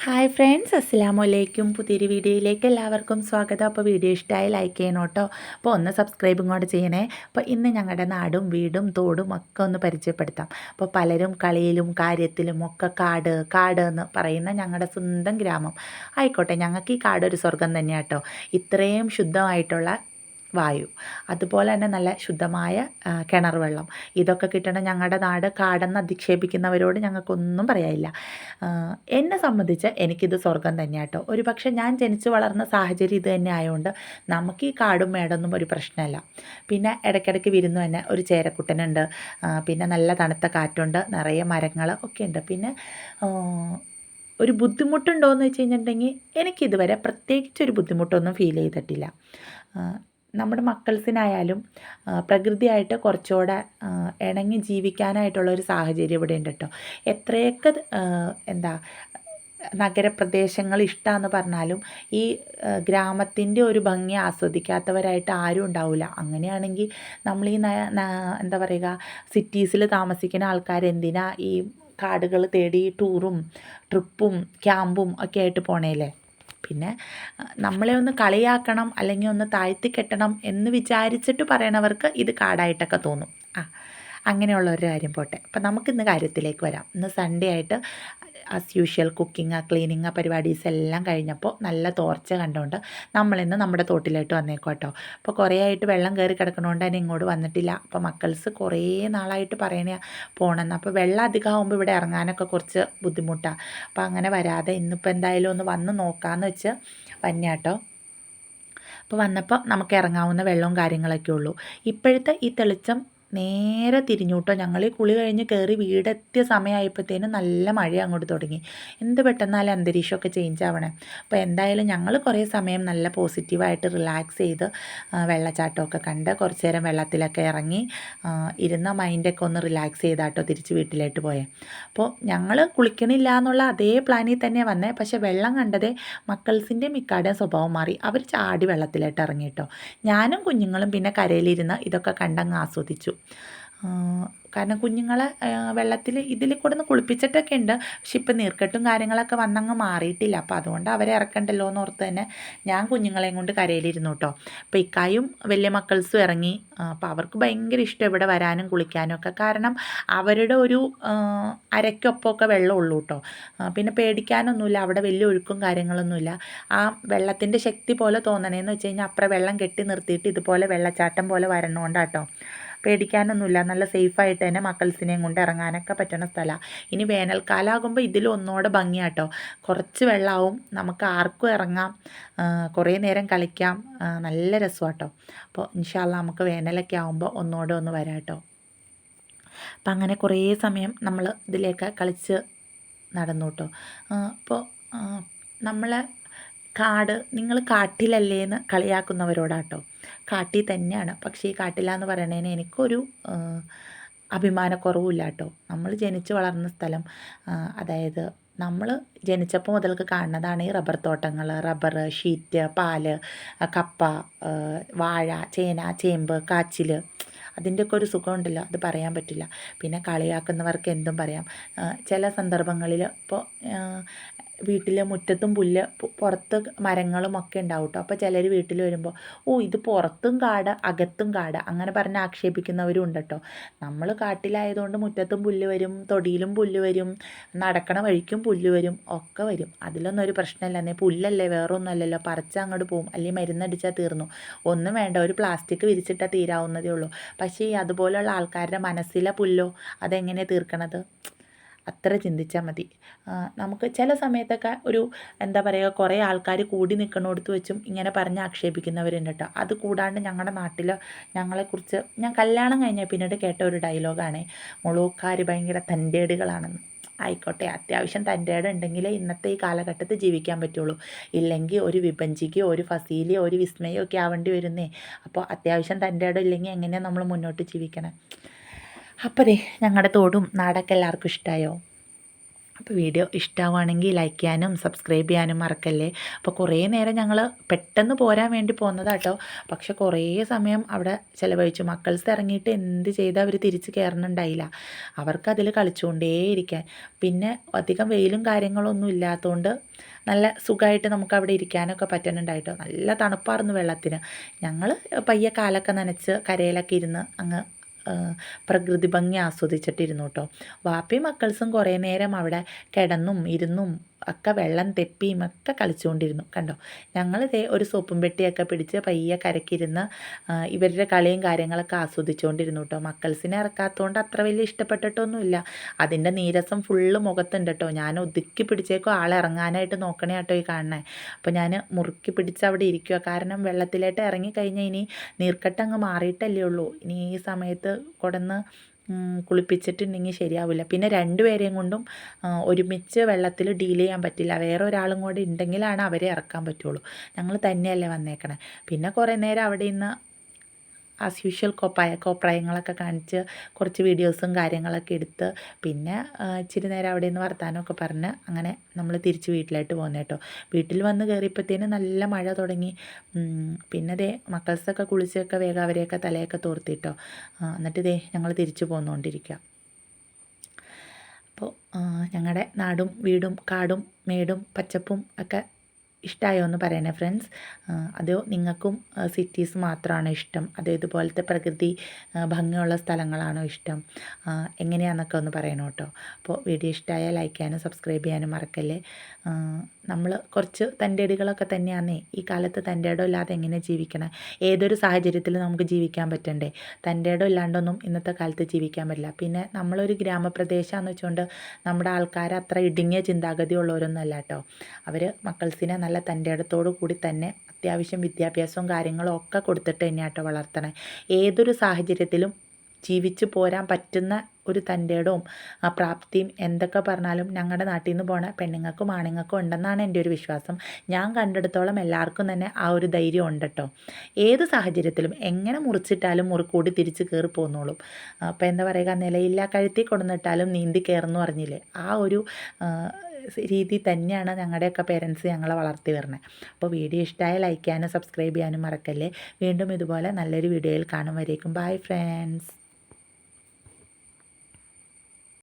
Hi friends, അസ്സലാമു അലൈക്കും. പുതിയൊരു വീഡിയോയിലേക്ക് എല്ലാവർക്കും സ്വാഗതം. അപ്പോൾ വീഡിയോ ഇഷ്ടമായി ലൈക്ക് ചെയ്യണം കേട്ടോ. അപ്പോൾ ഒന്ന് സബ്സ്ക്രൈബും കൂടെ ചെയ്യണേ. അപ്പോൾ ഇന്ന് ഞങ്ങളുടെ നാടും വീടും തോടും ഒക്കെ ഒന്ന് പരിചയപ്പെടുത്താം. അപ്പോൾ പലരും കളിയിലും കാര്യത്തിലും ഒക്കെ കാട് കാട് എന്ന് പറയുന്ന ഞങ്ങളുടെ സ്വന്തം ഗ്രാമം ആയിക്കോട്ടെ, ഞങ്ങൾക്ക് ഈ കാട് ഒരു സ്വർഗം തന്നെയാണ് കേട്ടോ. ഇത്രയും ശുദ്ധമായിട്ടുള്ള വായു, അതുപോലെ തന്നെ നല്ല ശുദ്ധമായ കിണർ വെള്ളം, ഇതൊക്കെ കിട്ടണം ഞങ്ങളുടെ നാട്. കാടെന്ന് അധിക്ഷേപിക്കുന്നവരോട് ഞങ്ങൾക്കൊന്നും പറയാനില്ല. എന്നെ സംബന്ധിച്ച് എനിക്കിത് സ്വർഗം തന്നെയാണ് കേട്ടോ. ഒരു പക്ഷേ ഞാൻ ജനിച്ചു വളർന്ന സാഹചര്യം ഇത് തന്നെ ആയതുകൊണ്ട് നമുക്ക് ഈ കാടും മേടൊന്നും ഒരു പ്രശ്നമല്ല. പിന്നെ ഇടയ്ക്കിടയ്ക്ക് വിരുന്നു തന്നെ ഒരു ചേരക്കുട്ടനുണ്ട്, പിന്നെ നല്ല തണുത്ത കാറ്റുണ്ട്, നിറയെ മരങ്ങൾ ഒക്കെ ഉണ്ട്. പിന്നെ ഒരു ബുദ്ധിമുട്ടുണ്ടോ എന്ന് വെച്ച് കഴിഞ്ഞിട്ടുണ്ടെങ്കിൽ എനിക്കിതുവരെ പ്രത്യേകിച്ചൊരു ബുദ്ധിമുട്ടൊന്നും ഫീൽ ചെയ്തിട്ടില്ല. നമ്മുടെ മക്കൾസിനായാലും പ്രകൃതിയായിട്ട് കുറച്ചുകൂടെ ഇണങ്ങി ജീവിക്കാനായിട്ടുള്ളൊരു സാഹചര്യം ഇവിടെ ഉണ്ട് കേട്ടോ. എത്രയൊക്കെ എന്താ നഗരപ്രദേശങ്ങൾ ഇഷ്ടമാണെന്ന് പറഞ്ഞാലും ഈ ഗ്രാമത്തിൻ്റെ ഒരു ഭംഗി ആസ്വദിക്കാത്തവരായിട്ട് ആരും ഉണ്ടാവില്ല. അങ്ങനെയാണെങ്കിൽ നമ്മൾ ഈ എന്താ പറയുക, സിറ്റീസിൽ താമസിക്കുന്ന ആൾക്കാർ എന്തിനാ ഈ കാടുകൾ തേടി ടൂറും ട്രിപ്പും ക്യാമ്പും ഒക്കെ ആയിട്ട് പോണേലേ. പിന്നെ നമ്മളെ ഒന്ന് കളിയാക്കണം അല്ലെങ്കിൽ ഒന്ന് താഴ്ത്തി കെട്ടണം എന്ന് വിചാരിച്ചിട്ട് പറയണവർക്ക് ഇത് കാടായിട്ടൊക്കെ തോന്നും. അങ്ങനെയുള്ള ഒരു കാര്യം പോട്ടെ. അപ്പം നമുക്കിന്ന് കാര്യത്തിലേക്ക് വരാം. ഇന്ന് സൺഡേ ആയിട്ട് ആസ് യൂഷ്വൽ കുക്കിങ് ക്ലീനിങ് പരിപാടീസ് എല്ലാം കഴിഞ്ഞപ്പോൾ നല്ല തോർച്ച കണ്ടുകൊണ്ട് നമ്മളിന്ന് നമ്മുടെ തോട്ടിലോട്ട് വന്നേക്കും കേട്ടോ. അപ്പോൾ കുറേ ആയിട്ട് വെള്ളം കയറി കിടക്കണോണ്ട് തന്നെ ഇങ്ങോട്ട് വന്നിട്ടില്ല. അപ്പോൾ മക്കൾസ് കുറേ നാളായിട്ട് പറയണ പോകണമെന്ന്. അപ്പോൾ വെള്ളം അധികമാകുമ്പോൾ ഇവിടെ ഇറങ്ങാനൊക്കെ കുറച്ച് ബുദ്ധിമുട്ടാണ്. അപ്പോൾ അങ്ങനെ വരാതെ ഇന്നിപ്പോൾ എന്തായാലും ഒന്ന് വന്ന് നോക്കാമെന്ന് വെച്ച് വന്യാട്ടോ. അപ്പോൾ വന്നപ്പോൾ നമുക്ക് ഇറങ്ങാവുന്ന വെള്ളവും കാര്യങ്ങളൊക്കെ ഉള്ളൂ. ഇപ്പോഴത്തെ ഈ തെളിച്ചം നേരെ തിരിഞ്ഞു കേട്ടോ. ഞങ്ങൾ ഈ കുളി കഴിഞ്ഞ് കയറി വീടെത്തിയ സമയമായപ്പോഴത്തേനും നല്ല മഴ അങ്ങോട്ട് തുടങ്ങി. എന്ത് പെട്ടെന്നാലും അന്തരീക്ഷമൊക്കെ ചേഞ്ച് ആവണേ. അപ്പോൾ എന്തായാലും ഞങ്ങൾ കുറേ സമയം നല്ല പോസിറ്റീവായിട്ട് റിലാക്സ് ചെയ്ത് വെള്ളച്ചാട്ടമൊക്കെ കണ്ട് കുറച്ച് നേരം വെള്ളത്തിലൊക്കെ ഇറങ്ങി ഇരുന്ന മൈൻഡൊക്കെ ഒന്ന് റിലാക്സ് ചെയ്താട്ടോ തിരിച്ച് വീട്ടിലോട്ട് പോയേ. അപ്പോൾ ഞങ്ങൾ കുളിക്കണില്ല എന്നുള്ള അതേ പ്ലാനിൽ തന്നെ വന്നേ. പക്ഷേ വെള്ളം കണ്ടതേ മക്കൾസിൻ്റെ മിക്കാടെയും സ്വഭാവം മാറി. അവർ ചാടി വെള്ളത്തിലോട്ട് ഇറങ്ങി കേട്ടോ. ഞാനും കുഞ്ഞുങ്ങളും പിന്നെ കരയിലിരുന്ന് ഇതൊക്കെ കണ്ടങ്ങ് ആസ്വദിച്ചു. കാരണം കുഞ്ഞുങ്ങളെ വെള്ളത്തിൽ ഇതിൽ കൂടെ ഒന്ന് കുളിപ്പിച്ചിട്ടൊക്കെ ഉണ്ട്. പക്ഷെ ഇപ്പം നീർക്കെട്ടും കാര്യങ്ങളൊക്കെ വന്നങ്ങ് മാറിയിട്ടില്ല. അപ്പോൾ അതുകൊണ്ട് അവരെ ഇറക്കണ്ടല്ലോ എന്ന് ഓർത്ത് തന്നെ ഞാൻ കുഞ്ഞുങ്ങളെയും കൊണ്ട് കരയിലിരുന്നു കേട്ടോ. അപ്പോൾ ഇക്കായും വലിയ മക്കൾസും ഇറങ്ങി. അപ്പോൾ അവർക്ക് ഭയങ്കര ഇഷ്ടം ഇവിടെ വരാനും കുളിക്കാനും ഒക്കെ. കാരണം അവരുടെ ഒരു അരയ്ക്കൊപ്പമൊക്കെ വെള്ളമുള്ളൂ കേട്ടോ. പിന്നെ പേടിക്കാനൊന്നുമില്ല, അവിടെ വലിയ ഒഴുക്കും കാര്യങ്ങളൊന്നുമില്ല. ആ വെള്ളത്തിൻ്റെ ശക്തി പോലെ തോന്നണേന്ന് വെച്ച് കഴിഞ്ഞാൽ അപ്പുറം വെള്ളം കെട്ടി നിർത്തിയിട്ട് ഇതുപോലെ വെള്ളച്ചാട്ടം പോലെ വരണോണ്ടാട്ടോ. പേടിക്കാനൊന്നുമില്ല, നല്ല സേഫായിട്ട് തന്നെ മക്കൾസിനെയും കൊണ്ട് ഇറങ്ങാനൊക്കെ പറ്റുന്ന സ്ഥലമാണ്. ഇനി വേനൽക്കാലമാകുമ്പോൾ ഇതിലൊന്നുകൂടെ ഭംഗിയാട്ടോ. കുറച്ച് വെള്ളമാവും, നമുക്ക് ആർക്കും ഇറങ്ങാം, കുറേ നേരം കളിക്കാം, നല്ല രസമാട്ടോ. അപ്പോൾ ഇൻഷാ അല്ലാ നമുക്ക് വേനലൊക്കെ ആകുമ്പോൾ ഒന്നുകൂടെ ഒന്ന് വരാം കേട്ടോ. അപ്പം അങ്ങനെ കുറേ സമയം നമ്മൾ ഇതിലേക്ക് കളിച്ച് നടന്നു കേട്ടോ. അപ്പോൾ നമ്മളെ കാട് നിങ്ങൾ കാട്ടിലല്ലേ എന്ന് കളിയാക്കുന്നവരോടാട്ടോ. കാട്ടിൽ തന്നെയാണ്, പക്ഷേ ഈ കാട്ടിലാന്ന് പറയണതിന് എനിക്കൊരു അഭിമാനക്കുറവില്ല കേട്ടോ. നമ്മൾ ജനിച്ച് വളർന്ന സ്ഥലം, അതായത് നമ്മൾ ജനിച്ചപ്പോൾ മുതൽക്ക് കാണുന്നതാണ് ഈ റബ്ബർ തോട്ടങ്ങൾ, റബ്ബർ ഷീറ്റ്, പാല്, കപ്പ, വാഴ, ചേന, ചേമ്പ്, കാച്ചിൽ. അതിൻ്റെയൊക്കെ ഒരു സുഖമുണ്ടല്ലോ, അത് പറയാൻ പറ്റില്ല. പിന്നെ കളിയാക്കുന്നവർക്ക് എന്തും പറയാം. ചില സന്ദർഭങ്ങളിൽ ഇപ്പോൾ വീട്ടിൽ മുറ്റത്തും പുല്ല് പുറത്ത് മരങ്ങളും ഒക്കെ ഉണ്ടാവും കേട്ടോ. അപ്പോൾ ചിലർ വീട്ടിൽ വരുമ്പോൾ ഇത് പുറത്തും കാട് അകത്തും കാട് അങ്ങനെ പറഞ്ഞ് ആക്ഷേപിക്കുന്നവരും ഉണ്ട് കേട്ടോ. നമ്മൾ കാട്ടിലായതുകൊണ്ട് മുറ്റത്തും പുല്ല് വരും, തൊടിയിലും പുല്ല് വരും, നടക്കണ വഴിക്കും പുല്ല് വരും, ഒക്കെ വരും. അതിലൊന്നും ഒരു പ്രശ്നമില്ല. എന്നേ പുല്ലല്ലേ, വേറൊന്നും അല്ലല്ലോ, പറിച്ച് അങ്ങോട്ട് പോകും. അല്ലെങ്കിൽ മരുന്നടിച്ചാൽ തീർന്നു. ഒന്നും വേണ്ട, ഒരു പ്ലാസ്റ്റിക് വിരിച്ചിട്ടാൽ തീരാവുന്നതേ ഉള്ളൂ. പക്ഷേ ഈ അതുപോലെയുള്ള ആൾക്കാരുടെ മനസ്സിലെ പുല്ലോ അതെങ്ങനെ തീർക്കണത്? അത്ര ചിന്തിച്ചാൽ മതി. നമുക്ക് ചില സമയത്തൊക്കെ ഒരു എന്താ പറയുക, കുറേ ആൾക്കാർ കൂടി നിൽക്കണോടത്ത് വെച്ചും ഇങ്ങനെ പറഞ്ഞ് ആക്ഷേപിക്കുന്നവരുണ്ട് കേട്ടോ. അത് കൂടാണ്ട് ഞങ്ങളുടെ നാട്ടിൽ ഞങ്ങളെക്കുറിച്ച് ഞാൻ കല്യാണം കഴിഞ്ഞാൽ പിന്നീട് കേട്ട ഒരു ഡയലോഗാണ്, മുളൂക്കാർ ഭയങ്കര തൻ്റേടുകളാണെന്ന്. ആയിക്കോട്ടെ, അത്യാവശ്യം തൻ്റേട് ഉണ്ടെങ്കിലേ ഇന്നത്തെ ഈ കാലഘട്ടത്തിൽ ജീവിക്കാൻ പറ്റുള്ളൂ. ഇല്ലെങ്കിൽ ഒരു വിഭജിക്കുകയോ ഒരു ഫസീലിയോ ഒരു വിസ്മയോ ഒക്കെ ആവേണ്ടി വരുന്നേ. അപ്പോൾ അത്യാവശ്യം തൻ്റേട് ഇല്ലെങ്കിൽ എങ്ങനെയാണ് നമ്മൾ മുന്നോട്ട് ജീവിക്കണം? അപ്പോൾ ഞങ്ങളുടെ തോടും നാടൊക്കെ എല്ലാവർക്കും ഇഷ്ടമായോ? അപ്പോൾ വീഡിയോ ഇഷ്ടമാവുകയാണെങ്കിൽ ലൈക്ക് ചെയ്യാനും സബ്സ്ക്രൈബ് ചെയ്യാനും മറക്കല്ലേ. അപ്പോൾ കുറേ നേരം ഞങ്ങൾ പെട്ടെന്ന് പോരാൻ വേണ്ടി പോന്നതാട്ടോ, പക്ഷെ കുറേ സമയം അവിടെ ചിലവഴിച്ചു. മക്കൾസ് ഇറങ്ങിയിട്ട് എന്ത് ചെയ്താൽ അവർ തിരിച്ച് കയറുന്നുണ്ടായില്ല. അവർക്കതിൽ കളിച്ചുകൊണ്ടേയിരിക്കാൻ. പിന്നെ അധികം വെയിലും കാര്യങ്ങളൊന്നും ഇല്ലാത്തതുകൊണ്ട് നല്ല സുഖമായിട്ട് നമുക്ക് അവിടെ ഇരിക്കാനൊക്കെ പറ്റുന്നുണ്ടായിട്ടോ. നല്ല തണുപ്പായിരുന്നു വെള്ളത്തിന്. ഞങ്ങൾ പയ്യെ കാലൊക്കെ നനച്ച് കരയിലൊക്കെ ഇരുന്ന് അങ്ങ് പ്രകൃതി ഭംഗി ആസ്വദിച്ചിട്ടിരുന്നു കേട്ടോ. വാപ്പയും മക്കൾസും കുറേ നേരം അവിടെ കിടന്നും ഇരുന്നും ഒക്കെ വെള്ളം തെപ്പിയും ഒക്കെ കളിച്ചുകൊണ്ടിരുന്നു. കണ്ടോ, ഞങ്ങൾ ഇതേ ഒരു സോപ്പും പെട്ടിയൊക്കെ പിടിച്ച് പയ്യെ കരക്കിരുന്ന് ഇവരുടെ കളിയും കാര്യങ്ങളൊക്കെ ആസ്വദിച്ചുകൊണ്ടിരുന്നു കേട്ടോ. മക്കൾസിനെ ഇറക്കാത്തതുകൊണ്ട് അത്ര വലിയ ഇഷ്ടപ്പെട്ടിട്ടൊന്നുമില്ല. അതിൻ്റെ നീരസം ഫുള്ള് മുഖത്തുണ്ട് കേട്ടോ. ഞാൻ ഒതുക്കി പിടിച്ചേക്കോ ആളെ ഇറങ്ങാനായിട്ട് നോക്കണേ കേട്ടോ ഈ കാണണേ. അപ്പോൾ ഞാൻ മുറുക്കി പിടിച്ച് അവിടെ ഇരിക്കുക. കാരണം വെള്ളത്തിലേക്ക് ഇറങ്ങിക്കഴിഞ്ഞാൽ ഇനി നീർക്കെട്ട് അങ്ങ് മാറിയിട്ടല്ലേ ഉള്ളൂ. ഇനി ഈ സമയത്ത് കൊടന്ന് കുളിപ്പിച്ചിട്ടുണ്ടെങ്കിൽ ശരിയാവില്ല. പിന്നെ രണ്ടുപേരെയും കൊണ്ടും ഒരുമിച്ച് വെള്ളത്തിൽ ഡീൽ ചെയ്യാൻ പറ്റില്ല. വേറെ ഒരാളും കൂടി ഉണ്ടെങ്കിലാണ് അവരെ ഇറക്കാൻ പറ്റുള്ളൂ. ഞങ്ങൾ തന്നെയല്ലേ വന്നേക്കണേ. പിന്നെ കുറേ നേരം അവിടെ നിന്ന് ആസ് യൂഷ്വൽ കോപ്രായങ്ങളൊക്കെ കാണിച്ച് കുറച്ച് വീഡിയോസും കാര്യങ്ങളൊക്കെ എടുത്ത് പിന്നെ ഇച്ചിരി നേരം അവിടെ നിന്ന് വർത്താനമൊക്കെ പറഞ്ഞ് അങ്ങനെ നമ്മൾ തിരിച്ച് വീട്ടിലായിട്ട് പോകുന്നത് കേട്ടോ. വീട്ടിൽ വന്ന് കയറിയപ്പോഴത്തേനും നല്ല മഴ തുടങ്ങി. പിന്നെ ദേ മക്കൾസൊക്കെ കുളിച്ചൊക്കെ വേഗം അവരെയൊക്കെ തലയൊക്കെ തോർത്തിട്ടോ. എന്നിട്ട് ദേ ഞങ്ങൾ തിരിച്ചു പോന്നുകൊണ്ടിരിക്കുക. അപ്പോൾ ഞങ്ങളുടെ നാടും വീടും കാടും മേടും പച്ചപ്പും ഒക്കെ ഇഷ്ടമായോ എന്ന് പറയണേ ഫ്രണ്ട്സ്. അതോ നിങ്ങൾക്കും സിറ്റീസ് മാത്രമാണോ ഇഷ്ടം, അതോ ഇതുപോലത്തെ പ്രകൃതി ഭംഗിയുള്ള സ്ഥലങ്ങളാണോ ഇഷ്ടം, എങ്ങനെയാണെന്നൊക്കെ ഒന്ന് പറയണം കേട്ടോ. അപ്പോൾ വീഡിയോ ഇഷ്ടമായാൽ ലൈക്ക് ചെയ്യാനും സബ്സ്ക്രൈബ് ചെയ്യാനും മറക്കല്ലേ. നമ്മൾ കുറച്ച് തൻ്റെടികളൊക്കെ തന്നെയാന്നേ. ഈ കാലത്ത് തൻ്റെടം ഇല്ലാതെ എങ്ങനെ ജീവിക്കണം? ഏതൊരു സാഹചര്യത്തിൽ നമുക്ക് ജീവിക്കാൻ പറ്റണ്ടേ? തൻ്റെടം ഇല്ലാണ്ടൊന്നും ഇന്നത്തെ കാലത്ത് ജീവിക്കാൻ പറ്റില്ല. പിന്നെ നമ്മളൊരു ഗ്രാമപ്രദേശമാണെന്ന് വെച്ചുകൊണ്ട് നമ്മുടെ ആൾക്കാർ അത്ര ഇടുങ്ങിയ ചിന്താഗതി ഉള്ളവരൊന്നും അല്ല കേട്ടോ. അവർ മക്കൾസിനെ നല്ല തൻ്റെടത്തോടു കൂടി തന്നെ അത്യാവശ്യം വിദ്യാഭ്യാസവും കാര്യങ്ങളും ഒക്കെ കൊടുത്തിട്ട് തന്നെയാട്ടോ വളർത്തണേ. ഏതൊരു സാഹചര്യത്തിലും ജീവിച്ചു പോരാൻ പറ്റുന്ന ഒരു തൻ്റെടവും പ്രാപ്തിയും എന്തൊക്കെ പറഞ്ഞാലും ഞങ്ങളുടെ നാട്ടിൽ നിന്ന് പോണ പെണ്ണുങ്ങൾക്കും ആണുങ്ങൾക്കും ഉണ്ടെന്നാണ് എൻ്റെ ഒരു വിശ്വാസം. ഞാൻ കണ്ടെടുത്തോളം എല്ലാവർക്കും തന്നെ ആ ഒരു ധൈര്യം ഉണ്ട് കേട്ടോ. ഏത് സാഹചര്യത്തിലും എങ്ങനെ മുറിച്ചിട്ടാലും മുറിക്കൂടി തിരിച്ച് കയറി പോന്നോളും. അപ്പോൾ എന്താ പറയുക, നിലയില്ല കഴുത്തി കൊടുന്നിട്ടാലും നീന്തി കയറുന്നു പറഞ്ഞില്ലേ, ആ ഒരു രീതി തന്നെയാണ് ഞങ്ങളുടെയൊക്കെ പേരൻസ് ഞങ്ങളെ വളർത്തി വരുന്നത്. അപ്പോൾ വീഡിയോ ഇഷ്ടമായ ലൈക്ക് ചെയ്യാനും സബ്സ്ക്രൈബ് ചെയ്യാനും മറക്കല്ലേ. വീണ്ടും ഇതുപോലെ നല്ലൊരു വീഡിയോയിൽ കാണും വരേക്കും. Bye friends.